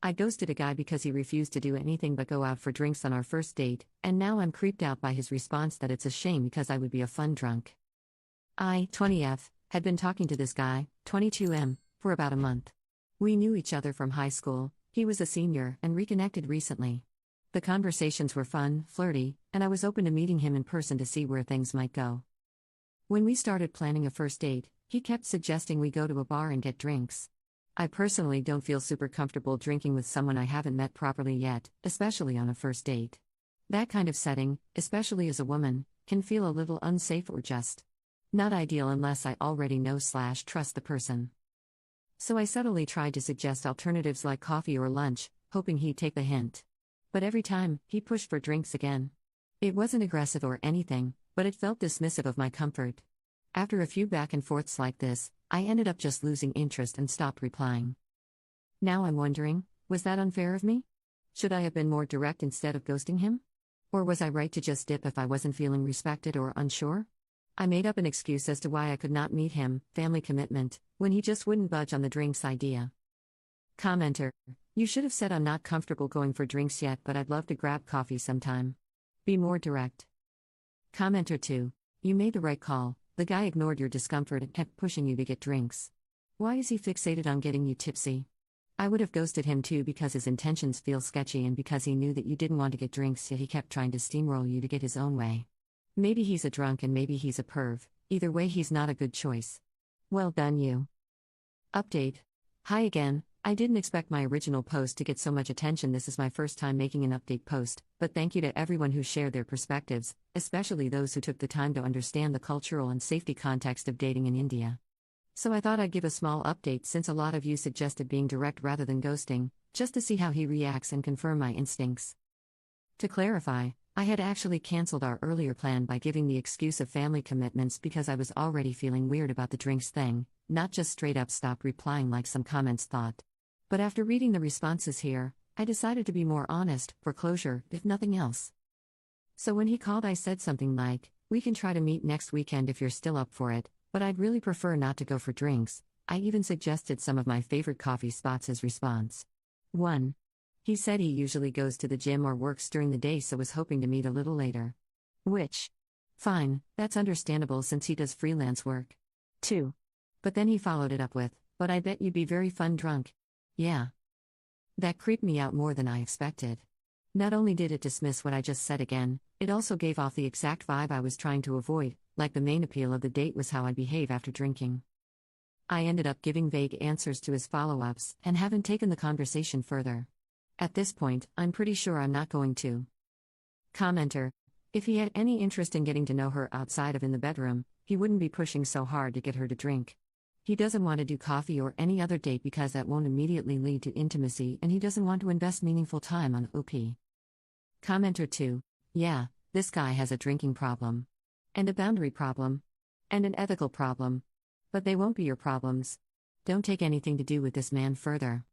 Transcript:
I ghosted a guy because he refused to do anything but go out for drinks on our first date, and now I'm creeped out by his response that it's a shame because I would be a fun drunk. I, 20F, had been talking to this guy, 22M, for about a month. We knew each other from high school, he was a senior, and reconnected recently. The conversations were fun, flirty, and I was open to meeting him in person to see where things might go. When we started planning a first date, he kept suggesting we go to a bar and get drinks. I personally don't feel super comfortable drinking with someone I haven't met properly yet, especially on a first date. That kind of setting, especially as a woman, can feel a little unsafe or just not ideal unless I already know/trust the person. So I subtly tried to suggest alternatives like coffee or lunch, hoping he'd take the hint. But every time, he pushed for drinks again. It wasn't aggressive or anything, but it felt dismissive of my comfort. After a few back and forths like this, I ended up just losing interest and stopped replying. Now I'm wondering, was that unfair of me? Should I have been more direct instead of ghosting him? Or was I right to just dip if I wasn't feeling respected or unsure? I made up an excuse as to why I could not meet him, family commitment, when he just wouldn't budge on the drinks idea. Commenter: You should have said I'm not comfortable going for drinks yet, but I'd love to grab coffee sometime. Be more direct. Commenter 2: You made the right call. The guy ignored your discomfort and kept pushing you to get drinks. Why is he fixated on getting you tipsy? I would have ghosted him too because his intentions feel sketchy and because he knew that you didn't want to get drinks, yet he kept trying to steamroll you to get his own way. Maybe he's a drunk and maybe he's a perv. Either way, he's not a good choice. Well done, you. Update. Hi again. I didn't expect my original post to get so much attention. This is my first time making an update post, but thank you to everyone who shared their perspectives, especially those who took the time to understand the cultural and safety context of dating in India. So I thought I'd give a small update since a lot of you suggested being direct rather than ghosting, just to see how he reacts and confirm my instincts. To clarify, I had actually cancelled our earlier plan by giving the excuse of family commitments because I was already feeling weird about the drinks thing, not just straight up stop replying like some comments thought. But after reading the responses here, I decided to be more honest, for closure, if nothing else. So when he called, I said something like, "We can try to meet next weekend if you're still up for it, but I'd really prefer not to go for drinks." I even suggested some of my favorite coffee spots as response. 1. He said he usually goes to the gym or works during the day, so was hoping to meet a little later. Which? Fine, that's understandable since he does freelance work. 2. But then he followed it up with, "But I bet you'd be very fun drunk." Yeah. That creeped me out more than I expected. Not only did it dismiss what I just said again, it also gave off the exact vibe I was trying to avoid, like the main appeal of the date was how I behave after drinking. I ended up giving vague answers to his follow-ups and haven't taken the conversation further. At this point, I'm pretty sure I'm not going to. Commenter: If he had any interest in getting to know her outside of in the bedroom, he wouldn't be pushing so hard to get her to drink. He doesn't want to do coffee or any other date because that won't immediately lead to intimacy, and he doesn't want to invest meaningful time on OP. Commenter 2: Yeah, this guy has a drinking problem. And a boundary problem. And an ethical problem. But they won't be your problems. Don't take anything to do with this man further.